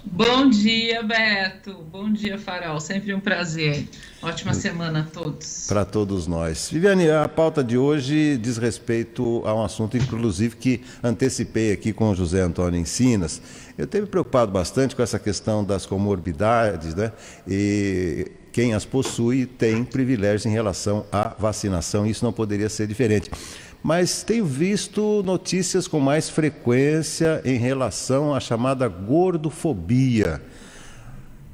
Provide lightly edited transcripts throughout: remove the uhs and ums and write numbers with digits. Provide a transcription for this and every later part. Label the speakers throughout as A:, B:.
A: Bom dia, Beto. Bom dia, Farol. Sempre um prazer. Ótima semana a todos.
B: Para todos nós. Viviane, a pauta de hoje diz respeito a um assunto, inclusive, que antecipei aqui com o José Antônio Encinas. Eu tenho me preocupado bastante com essa questão das comorbidades, né? E quem as possui tem privilégios em relação à vacinação, isso não poderia ser diferente. Mas tenho visto notícias com mais frequência em relação à chamada gordofobia.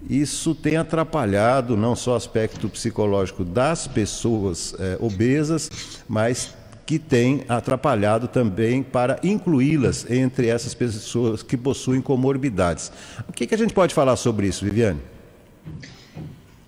B: Isso tem atrapalhado não só o aspecto psicológico das pessoas obesas, mas que tem atrapalhado também para incluí-las entre essas pessoas que possuem comorbidades. O que a gente pode falar sobre isso, Viviane?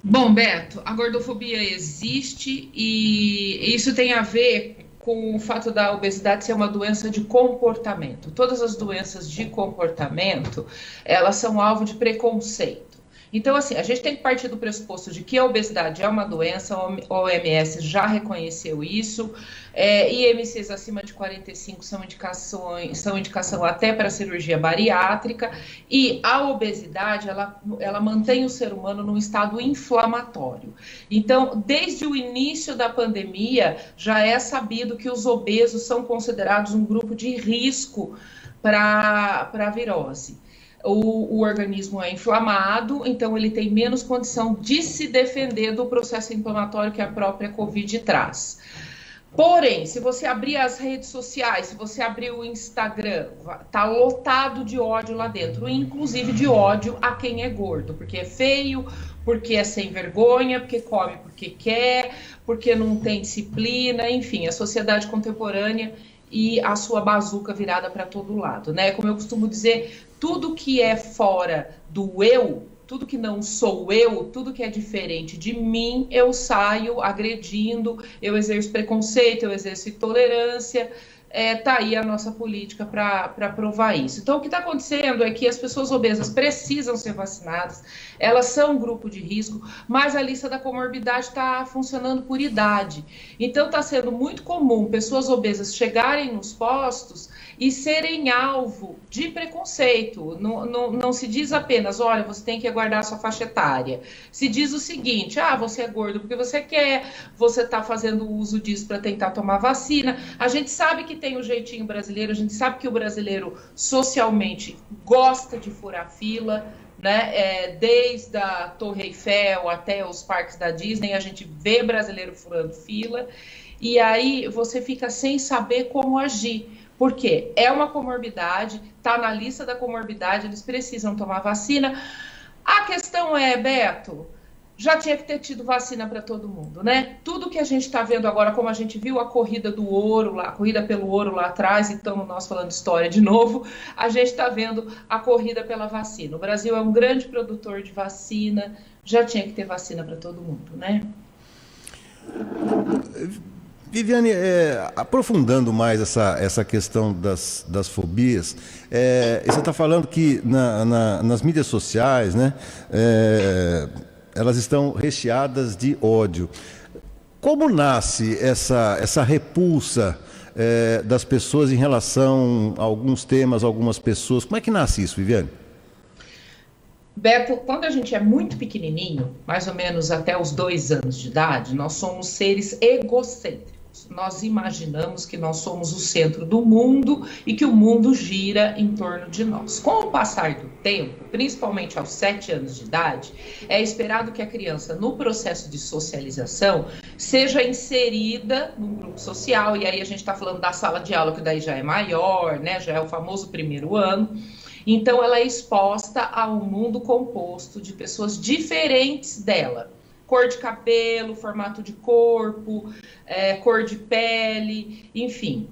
A: Bom, Beto, a gordofobia existe e isso tem a ver com o fato da obesidade ser uma doença de comportamento. Todas as doenças de comportamento, elas são alvo de preconceito. Então, assim, a gente tem que partir do pressuposto de que a obesidade é uma doença, a OMS já reconheceu isso, IMCs acima de 45 são indicação até para cirurgia bariátrica, e a obesidade, ela mantém o ser humano num estado inflamatório. Então, desde o início da pandemia, já é sabido que os obesos são considerados um grupo de risco para a virose. O organismo é inflamado, então ele tem menos condição de se defender do processo inflamatório que a própria Covid traz. Porém, se você abrir as redes sociais, se você abrir o Instagram, tá lotado de ódio lá dentro, inclusive de ódio a quem é gordo, porque é feio, porque é sem vergonha, porque come porque quer, porque não tem disciplina, enfim, a sociedade contemporânea e a sua bazuca virada para todo lado, né? Como eu costumo dizer, tudo que é fora do eu, tudo que não sou eu, tudo que é diferente de mim, eu saio agredindo, eu exerço preconceito, eu exerço intolerância. Tá aí a nossa política para provar isso. Então, o que está acontecendo é que as pessoas obesas precisam ser vacinadas, elas são um grupo de risco, mas a lista da comorbidade está funcionando por idade. Então, está sendo muito comum pessoas obesas chegarem nos postos e serem alvo de preconceito. Não se diz apenas, olha, você tem que aguardar a sua faixa etária. Se diz o seguinte, você é gordo porque você quer, você está fazendo uso disso para tentar tomar vacina. A gente sabe que tem o jeitinho brasileiro, a gente sabe que o brasileiro socialmente gosta de furar fila, né? Desde a Torre Eiffel até os parques da Disney, a gente vê brasileiro furando fila, e aí você fica sem saber como agir. Por quê? É uma comorbidade, está na lista da comorbidade, eles precisam tomar vacina. A questão é, Beto, já tinha que ter tido vacina para todo mundo, né? Tudo que a gente está vendo agora, como a gente viu a corrida do ouro, a corrida pelo ouro lá atrás, então nós falando história de novo, a gente está vendo a corrida pela vacina. O Brasil é um grande produtor de vacina, já tinha que ter vacina para todo mundo, né?
B: Viviane, aprofundando mais essa questão das fobias, você está falando que nas mídias sociais, né, elas estão recheadas de ódio. Como nasce essa repulsa das pessoas em relação a alguns temas, algumas pessoas? Como é que nasce isso, Viviane?
A: Beto, quando a gente é muito pequenininho, mais ou menos até os 2 anos de idade, nós somos seres egocêntricos. Nós imaginamos que nós somos o centro do mundo e que o mundo gira em torno de nós. Com o passar do tempo, principalmente aos 7 anos de idade, é esperado que a criança, no processo de socialização, seja inserida num grupo social, e aí a gente está falando da sala de aula, que daí já é maior, né? Já é o famoso primeiro ano. Então, ela é exposta a um mundo composto de pessoas diferentes dela. Cor de cabelo, formato de corpo, cor de pele, enfim.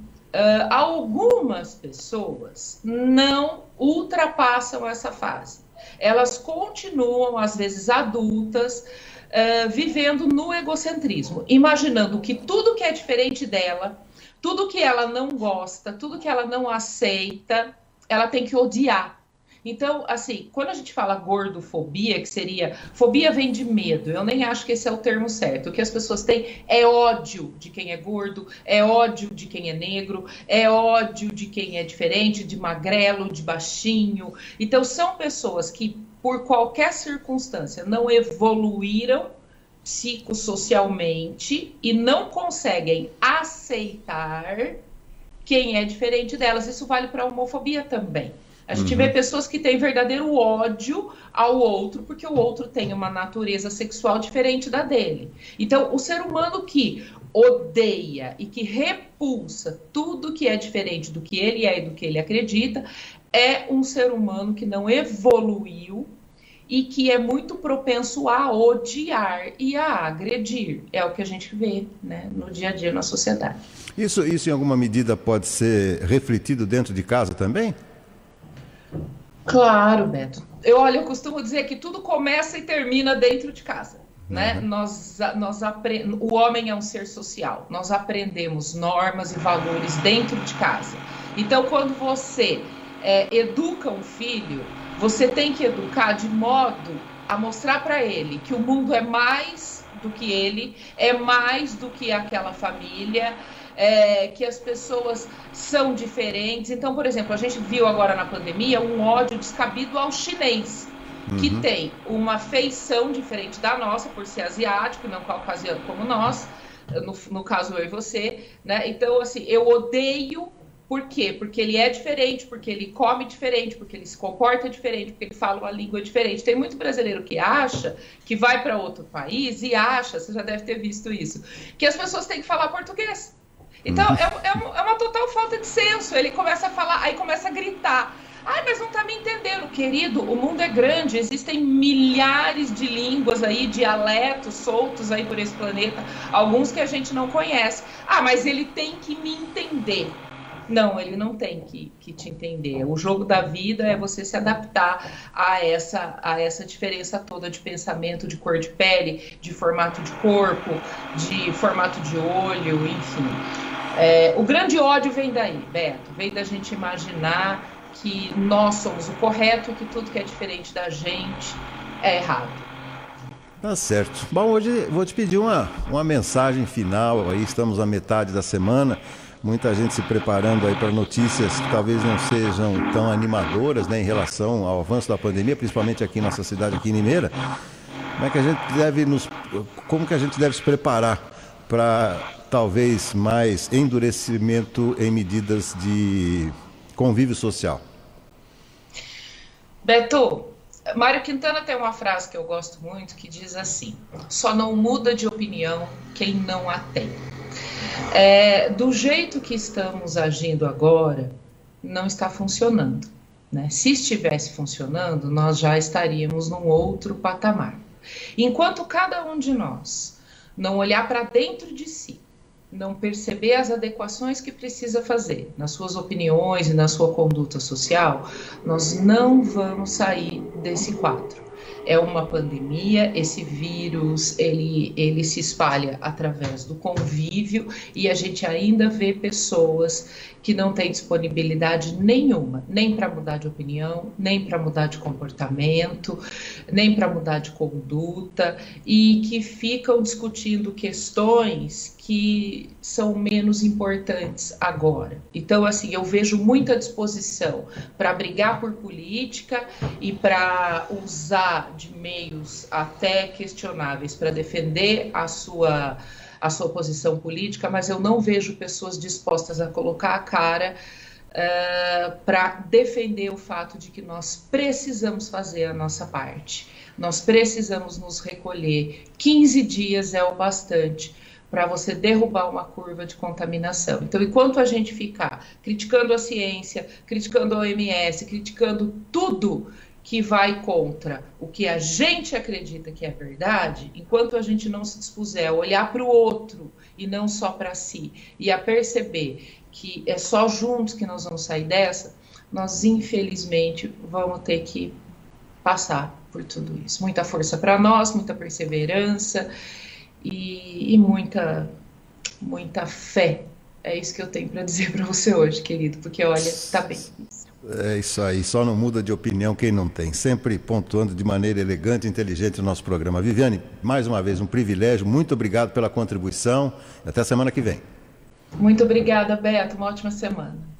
A: Algumas pessoas não ultrapassam essa fase. Elas continuam, às vezes adultas, vivendo no egocentrismo, imaginando que tudo que é diferente dela, tudo que ela não gosta, tudo que ela não aceita, ela tem que odiar. Então, assim, quando a gente fala gordofobia, que seria... Fobia vem de medo, eu nem acho que esse é o termo certo. O que as pessoas têm é ódio de quem é gordo, é ódio de quem é negro, é ódio de quem é diferente, de magrelo, de baixinho. Então, são pessoas que, por qualquer circunstância, não evoluíram psicossocialmente e não conseguem aceitar quem é diferente delas. Isso vale para a homofobia também. A gente vê pessoas que têm verdadeiro ódio ao outro, porque o outro tem uma natureza sexual diferente da dele. Então, o ser humano que odeia e que repulsa tudo que é diferente do que ele é e do que ele acredita, é um ser humano que não evoluiu e que é muito propenso a odiar e a agredir. É o que a gente vê, né, no dia a dia na sociedade.
B: Isso em alguma medida pode ser refletido dentro de casa também?
A: Claro, Beto. Eu costumo dizer que tudo começa e termina dentro de casa, né? O homem é um ser social. Nós aprendemos normas e valores dentro de casa. Então, quando você educa um filho, você tem que educar de modo a mostrar para ele que o mundo é mais do que ele, é mais do que aquela família, que as pessoas são diferentes. Então, por exemplo, a gente viu agora na pandemia um ódio descabido ao chinês, que tem uma feição diferente da nossa, por ser asiático, não caucasiano como nós, no caso eu e você, né? Então, assim, eu odeio. Por quê? Porque ele é diferente, porque ele come diferente, porque ele se comporta diferente, porque ele fala uma língua diferente. Tem muito brasileiro que acha que vai para outro país e acha, você já deve ter visto isso, que as pessoas têm que falar português. Então, é uma total falta de senso. Ele começa a falar, aí começa a gritar. Ai, mas não tá me entendendo, querido. O mundo é grande, existem milhares de línguas aí, dialetos soltos aí por esse planeta, alguns que a gente não conhece. Ah, mas ele tem que me entender. Não, ele não tem que te entender. O jogo da vida é você se adaptar a essa diferença toda de pensamento, de cor de pele, de formato de corpo, de formato de olho, enfim. O grande ódio vem daí, Beto. Vem da gente imaginar que nós somos o correto e que tudo que é diferente da gente é errado.
B: Tá certo. Bom, hoje vou te pedir uma mensagem final. Aí estamos à metade da semana. Muita gente se preparando aí para notícias que talvez não sejam tão animadoras, né, em relação ao avanço da pandemia, principalmente aqui em nossa cidade, aqui em Limeira. Como que a gente deve se preparar para talvez mais endurecimento em medidas de convívio social?
A: Beto, Mário Quintana tem uma frase que eu gosto muito que diz assim: só não muda de opinião quem não a tem. Do jeito que estamos agindo agora, não está funcionando, né? Se estivesse funcionando, nós já estaríamos num outro patamar. Enquanto cada um de nós não olhar para dentro de si, não perceber as adequações que precisa fazer nas suas opiniões e na sua conduta social, nós não vamos sair desse quadro. É uma pandemia, esse vírus, ele se espalha através do convívio e a gente ainda vê pessoas que não têm disponibilidade nenhuma, nem para mudar de opinião, nem para mudar de comportamento, nem para mudar de conduta e que ficam discutindo questões que são menos importantes agora. Então, assim, eu vejo muita disposição para brigar por política e para usar de meios até questionáveis para defender a sua posição política, mas eu não vejo pessoas dispostas a colocar a cara para defender o fato de que nós precisamos fazer a nossa parte. Nós precisamos nos recolher. 15 dias é o bastante para você derrubar uma curva de contaminação. Então, enquanto a gente ficar criticando a ciência, criticando a OMS, criticando tudo que vai contra o que a gente acredita que é verdade, enquanto a gente não se dispuser a olhar para o outro e não só para si, e a perceber que é só juntos que nós vamos sair dessa, nós infelizmente vamos ter que passar por tudo isso. Muita força para nós, muita perseverança e muita fé. É isso que eu tenho para dizer para você hoje, querido, porque olha, tá bem.
B: É isso aí, só não muda de opinião quem não tem. Sempre pontuando de maneira elegante e inteligente o nosso programa. Viviane, mais uma vez um privilégio, muito obrigado pela contribuição. Até a semana que vem.
A: Muito obrigada, Beto. Uma ótima semana.